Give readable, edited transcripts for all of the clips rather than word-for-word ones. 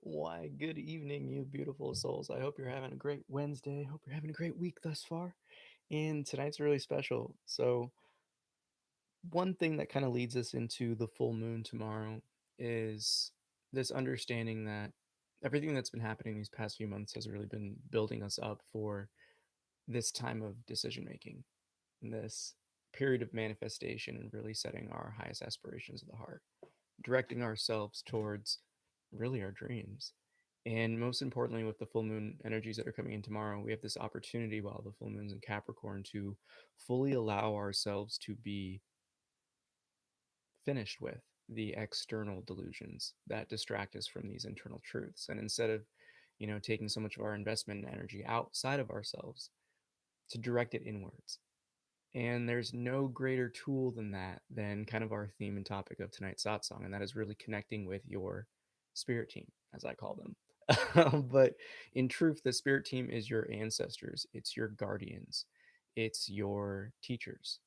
Why, good evening, you beautiful souls. I hope you're having a great Wednesday. Hope you're having a great week thus far. And tonight's really special. So, one thing that kind of leads us into the full moon tomorrow is this understanding that everything that's been happening these past few months has really been building us up for this time of decision making, this period of manifestation, and really setting our highest aspirations of the heart, directing ourselves towards really our dreams. And most importantly, with the full moon energies that are coming in tomorrow, we have this opportunity while the full moon's in Capricorn to fully allow ourselves to be finished with the external delusions that distract us from these internal truths. And instead of, taking so much of our investment and energy outside of ourselves, to direct it inwards. And there's no greater tool than that, than kind of our theme and topic of tonight's satsang, and that is really connecting with your spirit team, as I call them. But in truth, the spirit team is your ancestors, it's your guardians, it's your teachers,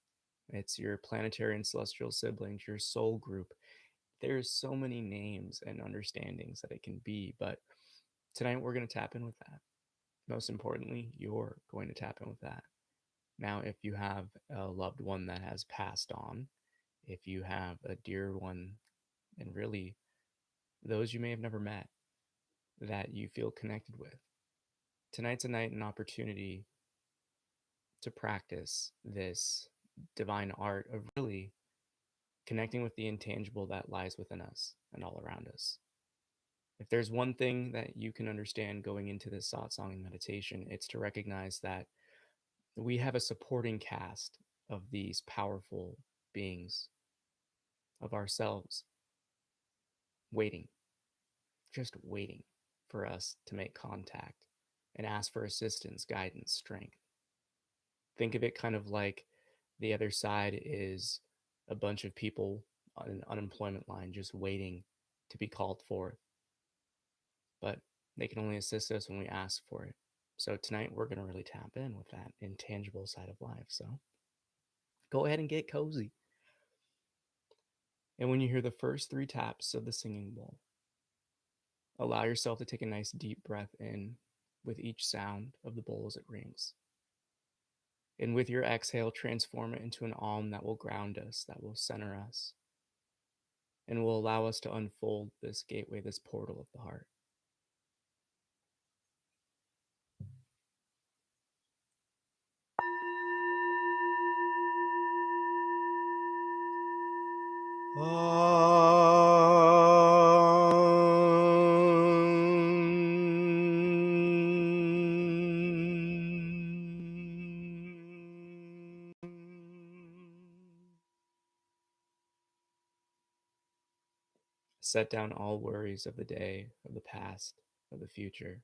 it's your planetary and celestial siblings, your soul group. There's so many names and understandings that it can be, but tonight we're going to tap in with that. Most importantly, you're going to tap in with that. Now, if you have a loved one that has passed on, if you have a dear one, and really those you may have never met that you feel connected with, tonight's a night, an opportunity to practice this divine art of really connecting with the intangible that lies within us and all around us. If there's one thing that you can understand going into this satsang and meditation, it's to recognize that we have a supporting cast of these powerful beings of ourselves waiting, just waiting for us to make contact and ask for assistance, guidance, strength. Think of it kind of like the other side is a bunch of people on an unemployment line just waiting to be called forth. But they can only assist us when we ask for it. So tonight we're going to really tap in with that intangible side of life. So go ahead and get cozy. And when you hear the first three taps of the singing bowl, allow yourself to take a nice deep breath in with each sound of the bowl as it rings. And with your exhale, transform it into an Om that will ground us, that will center us, and will allow us to unfold this gateway, this portal of the heart. Set down all worries of the day, of the past, of the future.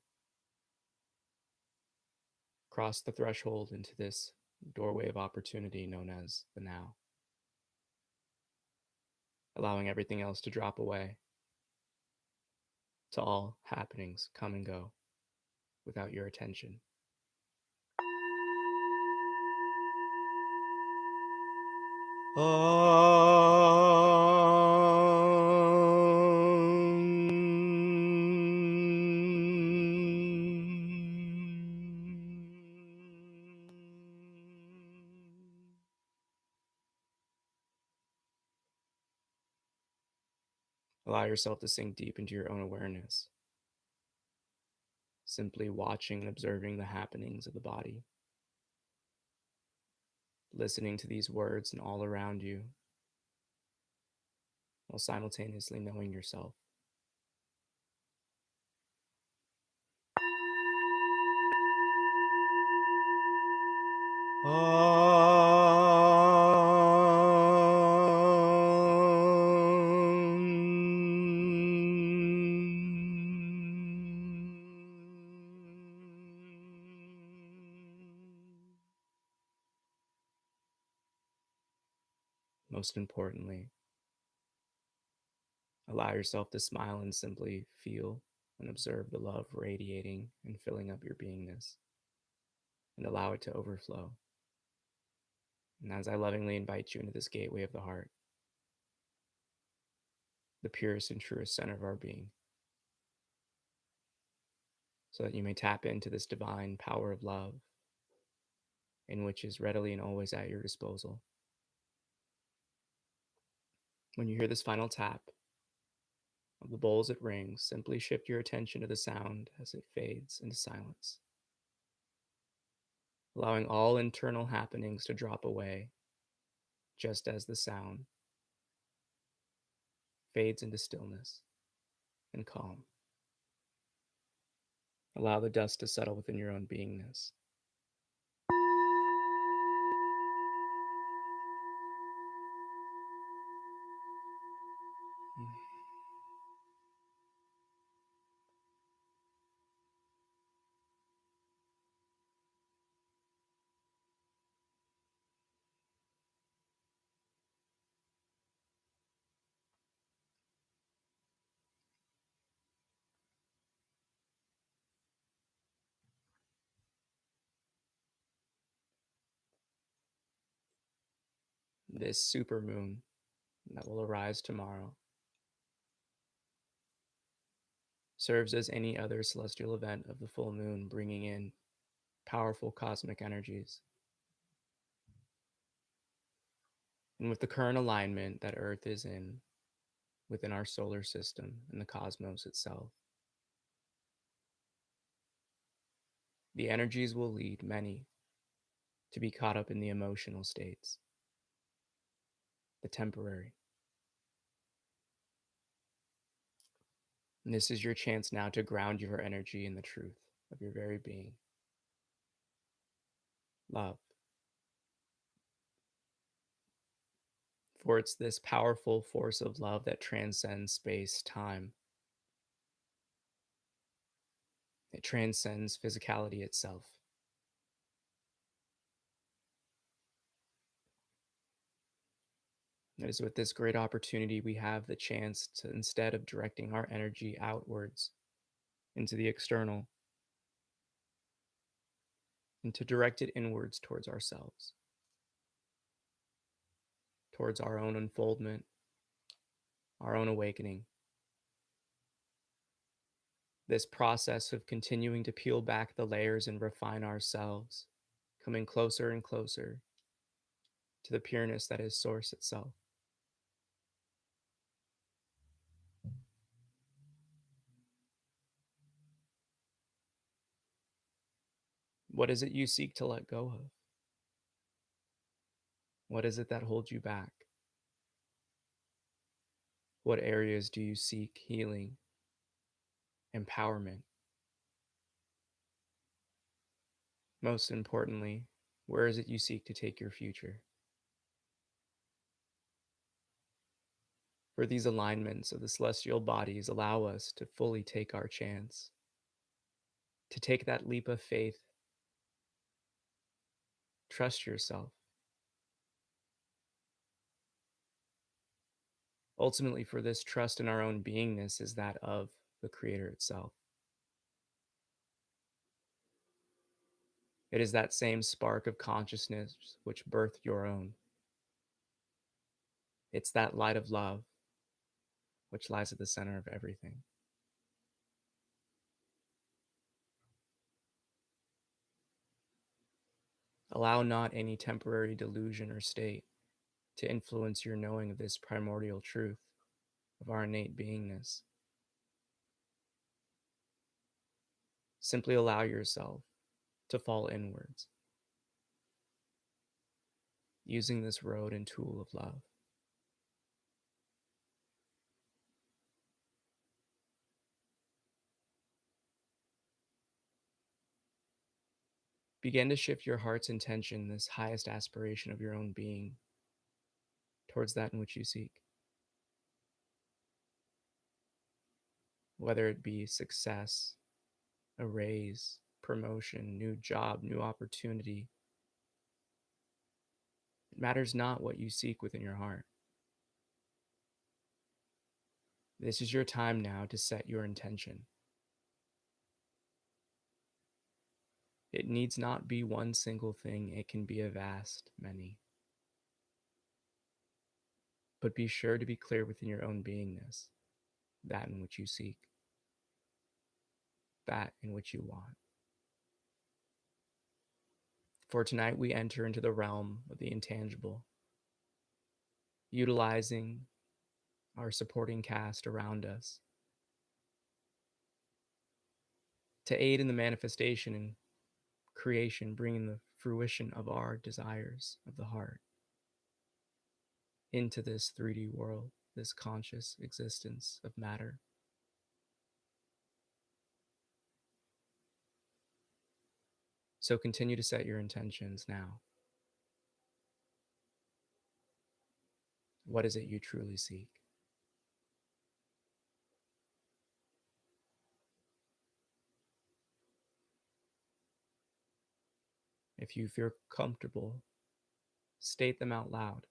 Cross the threshold into this doorway of opportunity known as the now, allowing everything else to drop away, to all happenings come and go without your attention. Allow yourself to sink deep into your own awareness, simply watching and observing the happenings of the body, listening to these words and all around you, while simultaneously knowing yourself. Most importantly, allow yourself to smile and simply feel and observe the love radiating and filling up your beingness, and allow it to overflow. And as I lovingly invite you into this gateway of the heart, the purest and truest center of our being, so that you may tap into this divine power of love, in which is readily and always at your disposal. When you hear this final tap of the bowl as it rings, simply shift your attention to the sound as it fades into silence, allowing all internal happenings to drop away just as the sound fades into stillness and calm. Allow the dust to settle within your own beingness. This supermoon that will arise tomorrow serves as any other celestial event of the full moon, bringing in powerful cosmic energies. And with the current alignment that Earth is in within our solar system and the cosmos itself, the energies will lead many to be caught up in the emotional states, the temporary. And this is your chance now to ground your energy in the truth of your very being. Love. For it's this powerful force of love that transcends space, time. It transcends physicality itself. It is with this great opportunity we have the chance to, instead of directing our energy outwards into the external, and to direct it inwards towards ourselves, towards our own unfoldment, our own awakening. This process of continuing to peel back the layers and refine ourselves, coming closer and closer to the pureness that is Source itself. What is it you seek to let go of? What is it that holds you back? What areas do you seek healing, empowerment? Most importantly, where is it you seek to take your future? For these alignments of the celestial bodies allow us to fully take our chance, to take that leap of faith. Trust yourself. Ultimately, for this trust in our own beingness is that of the Creator itself. It is that same spark of consciousness which birthed your own. It's that light of love which lies at the center of everything. Allow not any temporary delusion or state to influence your knowing of this primordial truth of our innate beingness. Simply allow yourself to fall inwards, using this road and tool of love. Begin to shift your heart's intention, this highest aspiration of your own being, towards that in which you seek. Whether it be success, a raise, promotion, new job, new opportunity, it matters not what you seek within your heart. This is your time now to set your intention. It needs not be one single thing, it can be a vast many. But be sure to be clear within your own beingness, that in which you seek. that in which you want. For tonight, we enter into the realm of the intangible, utilizing our supporting cast around us to aid in the manifestation and creation, bringing the fruition of our desires of the heart into this 3D world, this conscious existence of matter. So continue to set your intentions now. What is it you truly seek? If you feel comfortable, state them out loud,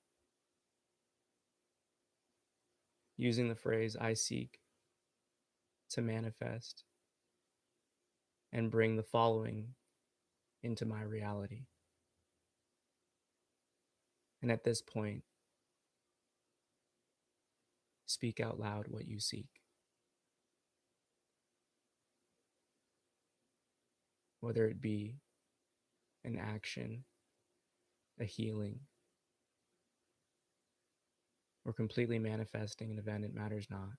using the phrase, I seek to manifest and bring the following into my reality. And at this point, speak out loud what you seek. Whether it be an action, a healing, or completely manifesting an event, it matters not.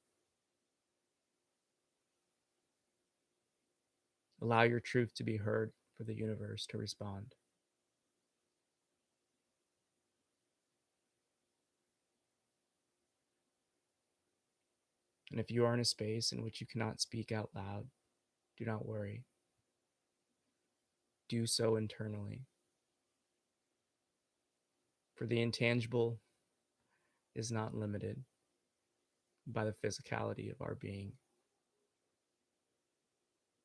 Allow your truth to be heard for the universe to respond. And if you are in a space in which you cannot speak out loud, do not worry. Do so internally. For the intangible is not limited by the physicality of our being.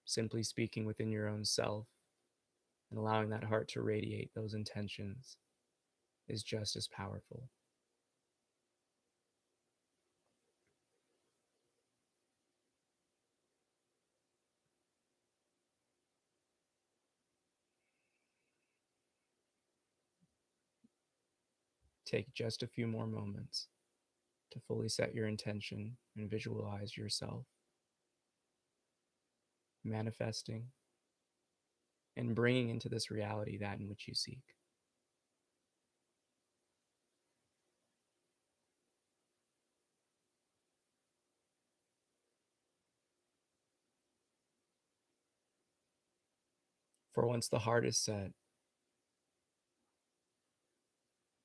Simply speaking within your own self and allowing that heart to radiate those intentions is just as powerful. Take just a few more moments to fully set your intention and visualize yourself manifesting and bringing into this reality that in which you seek. For once the heart is set,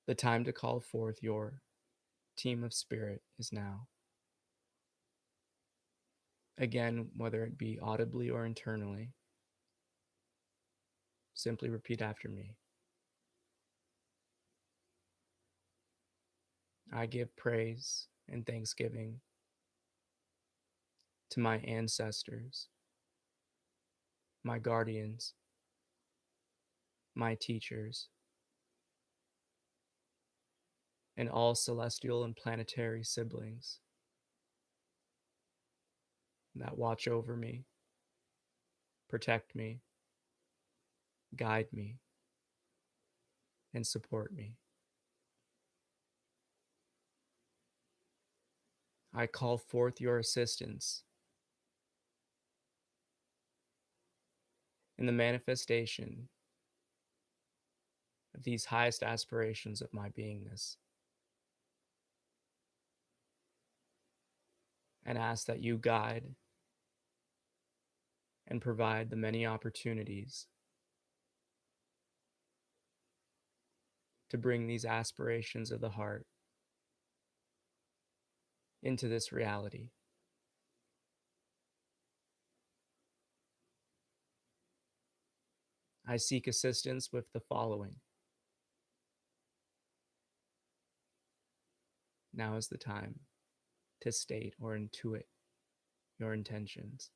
the time to call forth your team of spirit is now. Again, whether it be audibly or internally, simply repeat after me. I give praise and thanksgiving to my ancestors, my guardians, my teachers, and all celestial and planetary siblings that watch over me, protect me, guide me, and support me. I call forth your assistance in the manifestation of these highest aspirations of my beingness, and ask that you guide and provide the many opportunities to bring these aspirations of the heart into this reality. I seek assistance with the following. Now is the time to state or intuit your intentions.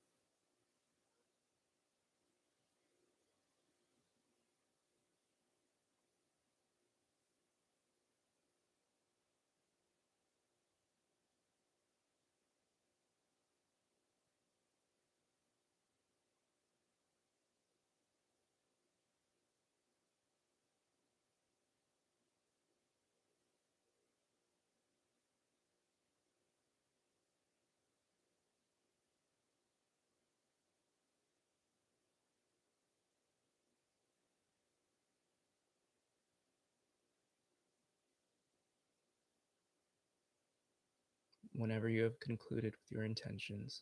Whenever you have concluded with your intentions,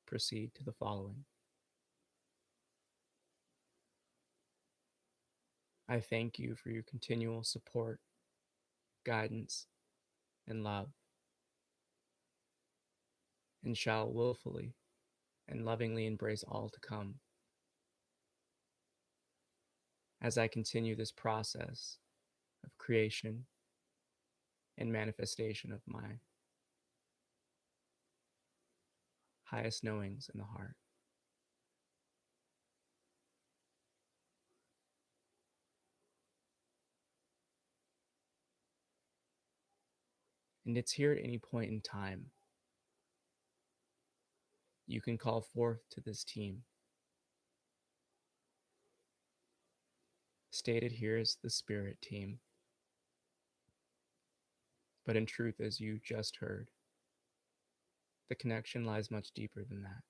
proceed to the following. I thank you for your continual support, guidance, and love, and shall willfully and lovingly embrace all to come as I continue this process of creation and manifestation of my highest knowings in the heart. And it's here at any point in time you can call forth to this team. Stated here as the spirit team, but in truth, as you just heard, the connection lies much deeper than that.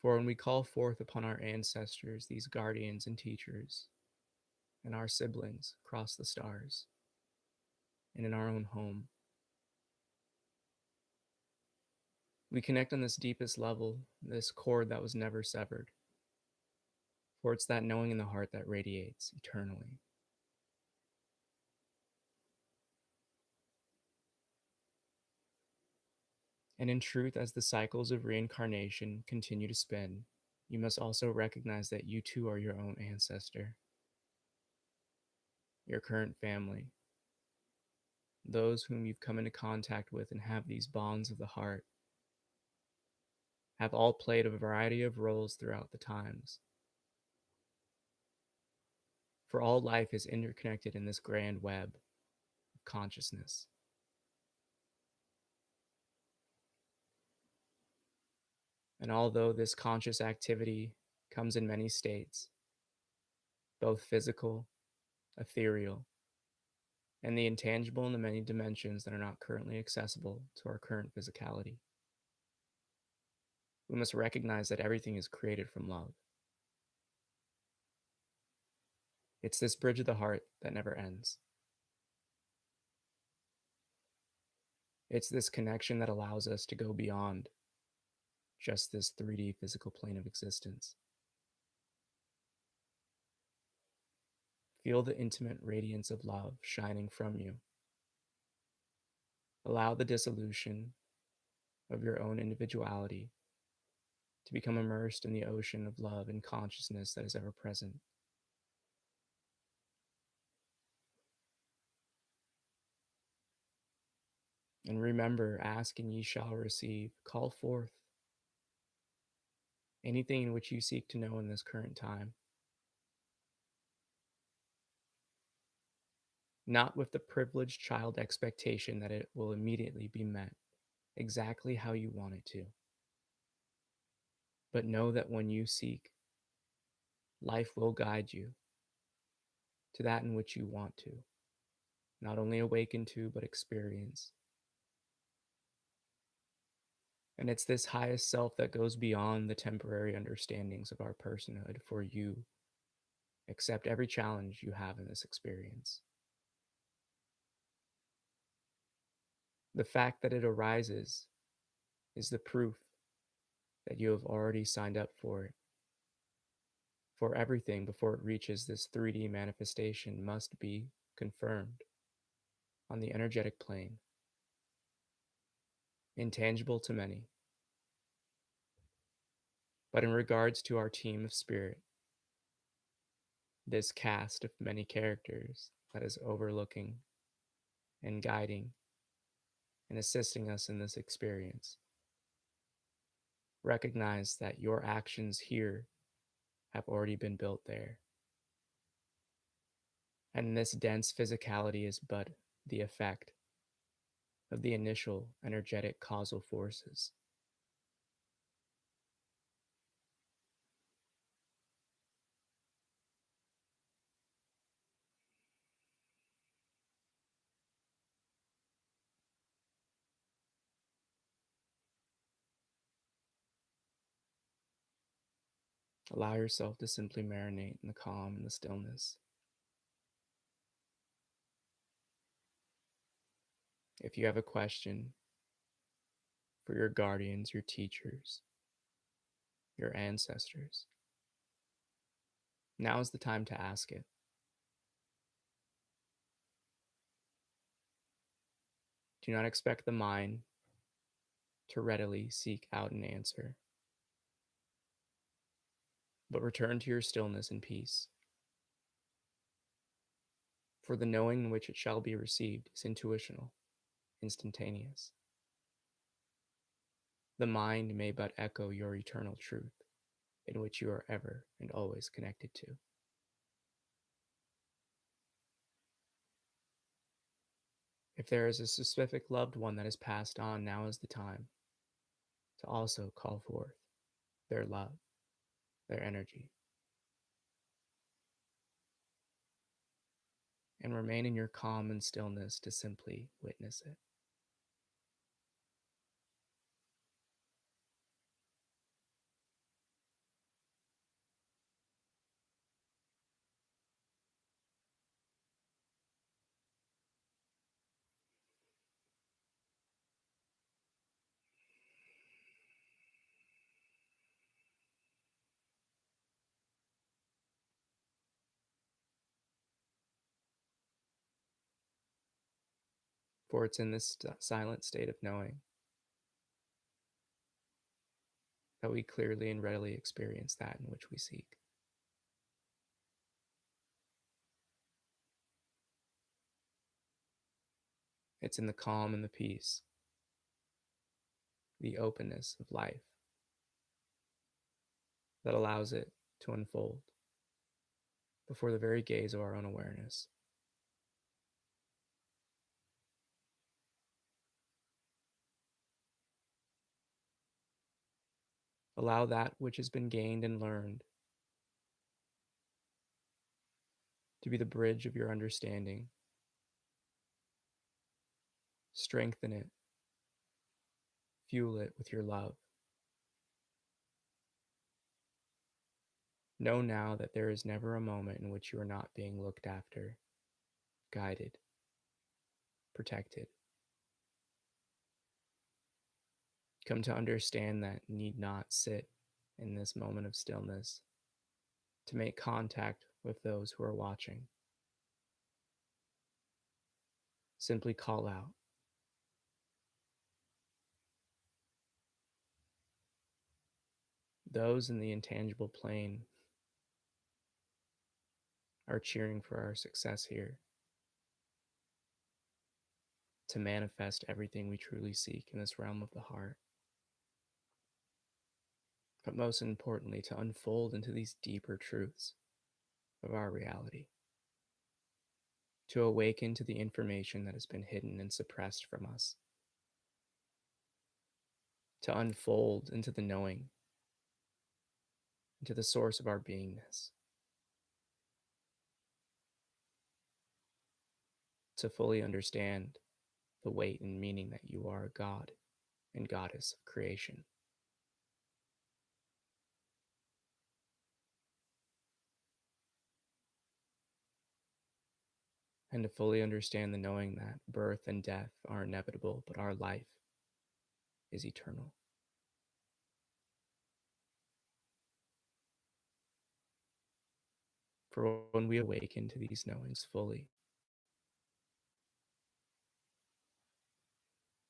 For when we call forth upon our ancestors, these guardians and teachers, and our siblings across the stars, and in our own home, we connect on this deepest level, this cord that was never severed. For it's that knowing in the heart that radiates eternally. And in truth, as the cycles of reincarnation continue to spin, you must also recognize that you too are your own ancestor, your current family, those whom you've come into contact with and have these bonds of the heart, have all played a variety of roles throughout the times. For all life is interconnected in this grand web of consciousness. And although this conscious activity comes in many states, both physical, ethereal, and the intangible in the many dimensions that are not currently accessible to our current physicality, we must recognize that everything is created from love. It's this bridge of the heart that never ends. It's this connection that allows us to go beyond just this 3D physical plane of existence. Feel the intimate radiance of love shining from you. Allow the dissolution of your own individuality to become immersed in the ocean of love and consciousness that is ever present. And remember, ask and ye shall receive. Call forth anything in which you seek to know in this current time. Not with the privileged child expectation that it will immediately be met exactly how you want it to. But know that when you seek, life will guide you to that in which you want to, not only awaken to, but experience. And it's this highest self that goes beyond the temporary understandings of our personhood for you. Accept every challenge you have in this experience. The fact that it arises is the proof that you have already signed up for it. For everything before it reaches this 3D manifestation must be confirmed on the energetic plane, intangible to many. But in regards to our team of spirit, this cast of many characters that is overlooking and guiding and assisting us in this experience, recognize that your actions here have already been built there. And this dense physicality is but the effect of the initial energetic causal forces. Allow yourself to simply marinate in the calm and the stillness. If you have a question for your guardians, your teachers, your ancestors, now is the time to ask it. Do not expect the mind to readily seek out an answer, but return to your stillness and peace. For the knowing in which it shall be received is intuitional, instantaneous. The mind may but echo your eternal truth, in which you are ever and always connected to. If there is a specific loved one that has passed on, now is the time to also call forth their love, their energy, and remain in your calm and stillness to simply witness it. For it's in this silent state of knowing that we clearly and readily experience that in which we seek. It's in the calm and the peace, the openness of life that allows it to unfold before the very gaze of our own awareness. Allow that which has been gained and learned to be the bridge of your understanding. Strengthen it, fuel it with your love. Know now that there is never a moment in which you are not being looked after, guided, protected. Come to understand that need not sit in this moment of stillness to make contact with those who are watching. Simply call out. Those in the intangible plane are cheering for our success here, to manifest everything we truly seek in this realm of the heart. But most importantly, to unfold into these deeper truths of our reality, to awaken to the information that has been hidden and suppressed from us, to unfold into the knowing, into the source of our beingness, to fully understand the weight and meaning that you are a god and goddess of creation. And to fully understand the knowing that birth and death are inevitable, but our life is eternal. For when we awaken to these knowings fully,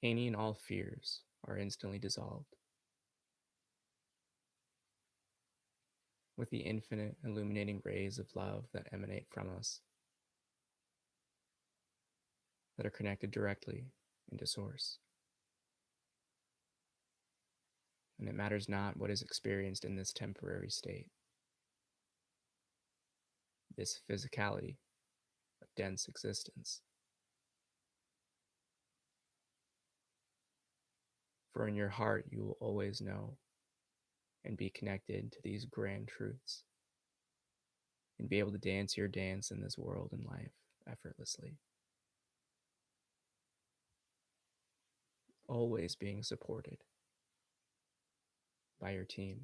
any and all fears are instantly dissolved with the infinite illuminating rays of love that emanate from us, that are connected directly into Source. And it matters not what is experienced in this temporary state, this physicality of dense existence. For in your heart, you will always know and be connected to these grand truths and be able to dance your dance in this world and life effortlessly. Always being supported by your team.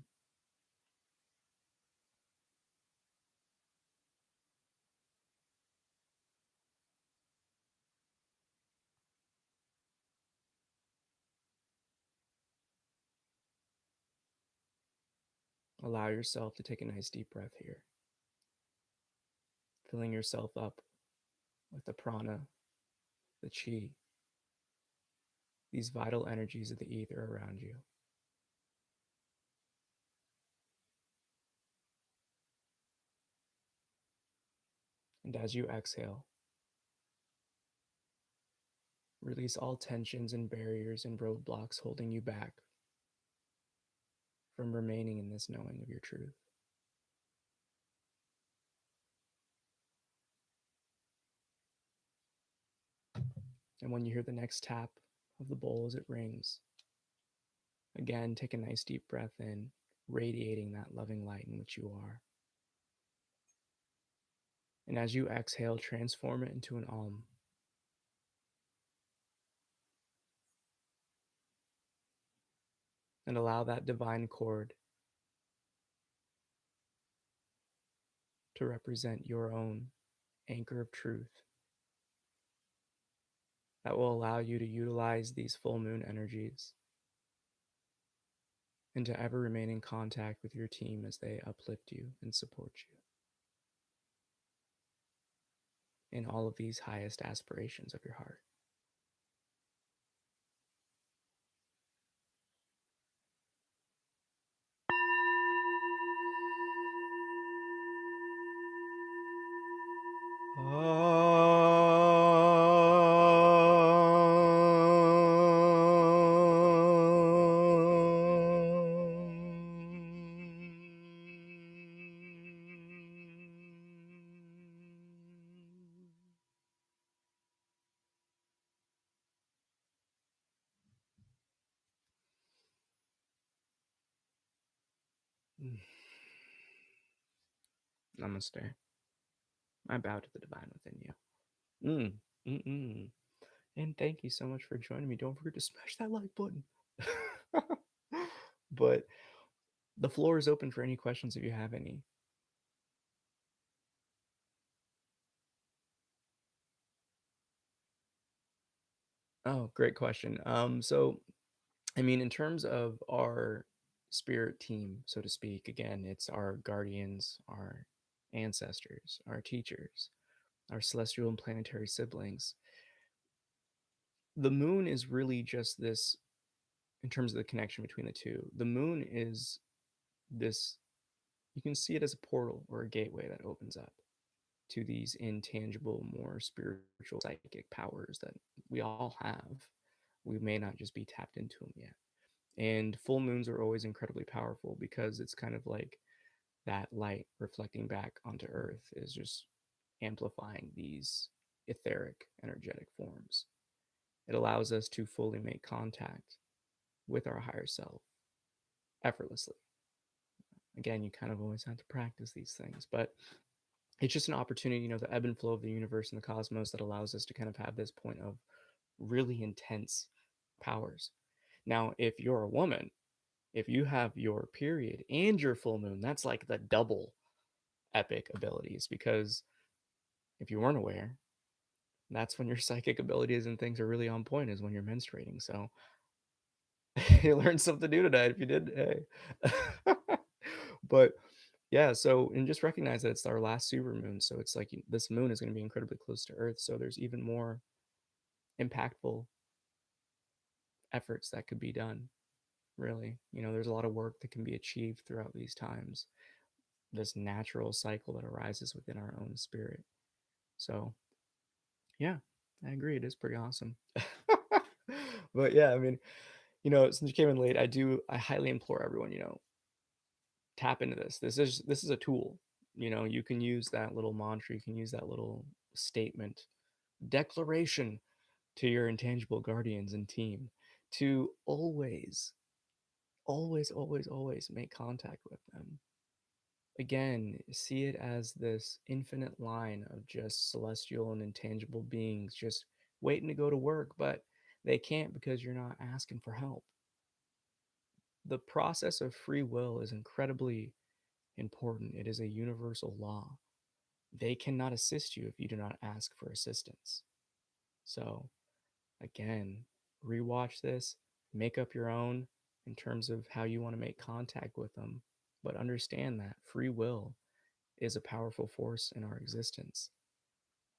Allow yourself to take a nice deep breath here, filling yourself up with the prana, the chi, these vital energies of the ether around you. And as you exhale, release all tensions and barriers and roadblocks holding you back from remaining in this knowing of your truth. And when you hear the next tap of the bowl as it rings, again, take a nice deep breath in, radiating that loving light in which you are. And as you exhale, transform it into an Om. And allow that divine chord to represent your own anchor of truth that will allow you to utilize these full moon energies and to ever remain in contact with your team as they uplift you and support you in all of these highest aspirations of your heart. Namaste. I bow to the divine within you. Mm, mm-mm. And thank you so much for joining me. Don't forget to smash that like button. But the floor is open for any questions if you have any. Oh, great question. So I mean, in terms of our spirit team, so to speak, again, it's our guardians, our ancestors, our teachers, our celestial and planetary siblings. The moon is really just this, in terms of the connection between the two. The moon is this, you can see it as a portal or a gateway that opens up to these intangible, more spiritual, psychic powers that we all have. We may not just be tapped into them yet. And full moons are always incredibly powerful because it's kind of like that light reflecting back onto earth is just amplifying these etheric energetic forms. It allows us to fully make contact with our higher self effortlessly. Again, you kind of always have to practice these things, but it's just an opportunity, the ebb and flow of the universe and the cosmos that allows us to kind of have this point of really intense powers. Now, if you're a woman, if you have your period and your full moon, that's like the double epic abilities, because if you weren't aware, that's when your psychic abilities and things are really on point, is when you're menstruating. So you learned something new tonight. If you did, hey. But yeah, so, and just recognize that it's our last super moon. So it's like this moon is going to be incredibly close to Earth. So there's even more impactful efforts that could be done, really. There's a lot of work that can be achieved throughout these times, this natural cycle that arises within our own spirit. So yeah, I agree. It is pretty awesome. But yeah, I mean, since you came in late, I highly implore everyone, tap into this. This is a tool. You can use that little mantra, you can use that little statement, declaration to your intangible guardians and team to always, always, always, always make contact with them. Again, see it as this infinite line of just celestial and intangible beings just waiting to go to work, but they can't because you're not asking for help. The process of free will is incredibly important. It is a universal law. They cannot assist you if you do not ask for assistance. So, again, rewatch this, make up your own in terms of how you want to make contact with them. But understand that free will is a powerful force in our existence,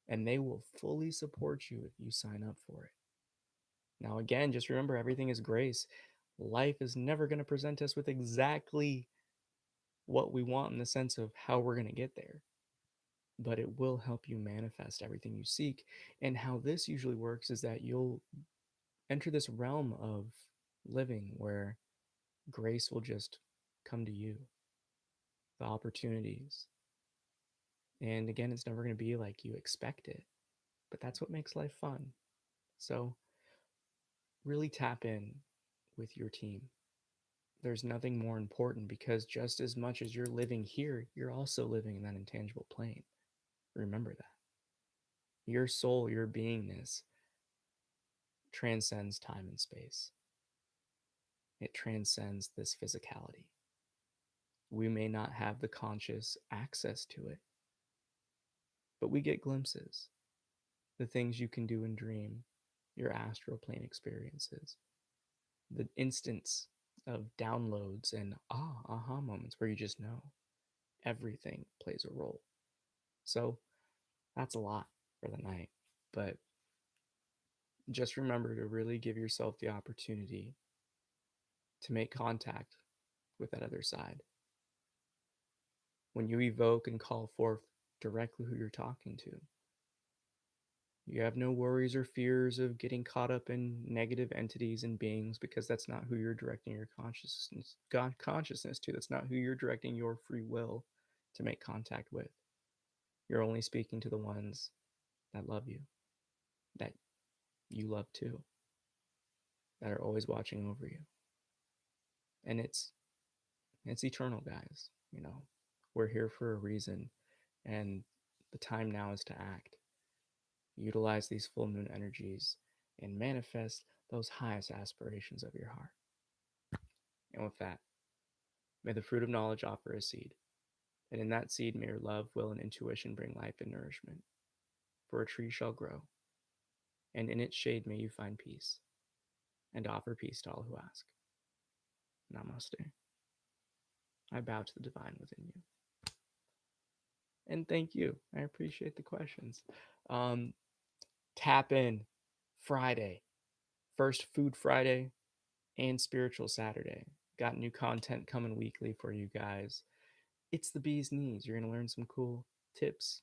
and they will fully support you if you sign up for it. Now, again, just remember everything is grace. Life is never going to present us with exactly what we want in the sense of how we're going to get there, but it will help you manifest everything you seek. And how this usually works is that you'll enter this realm of living where grace will just come to you, the opportunities. And again, it's never going to be like you expect it, but that's what makes life fun. So, really tap in with your team. There's nothing more important because just as much as you're living here, you're also living in that intangible plane. Remember that. Your soul, your beingness transcends time and space. It transcends this physicality. We may not have the conscious access to it, but we get glimpses. The things you can do and dream, your astral plane experiences, the instance of downloads and aha moments where you just know everything plays a role. So that's a lot for the night. But just remember to really give yourself the opportunity to make contact with that other side. When you evoke and call forth directly who you're talking to, you have no worries or fears of getting caught up in negative entities and beings because that's not who you're directing your consciousness, God consciousness to. That's not who you're directing your free will to make contact with. You're only speaking to the ones that love you, that you love too, that are always watching over you. And it's eternal, guys. You know, we're here for a reason, and the time now is to act. Utilize these full moon energies and manifest those highest aspirations of your heart. And with that, may the fruit of knowledge offer a seed, and in that seed may your love, will, and intuition bring life and nourishment. For a tree shall grow, and in its shade may you find peace, and offer peace to all who ask. Namaste. I bow to the divine within you. And thank you. I appreciate the questions. Tap in Friday, first Food Friday and Spiritual Saturday. Got new content coming weekly for you guys. It's the bee's knees. You're going to learn some cool tips,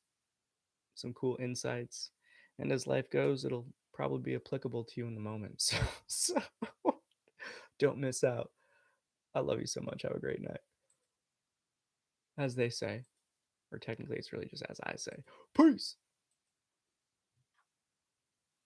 some cool insights. And as life goes, it'll probably be applicable to you in the moment. So don't miss out. I love you so much. Have a great night. As they say, or technically it's really just as I say, peace.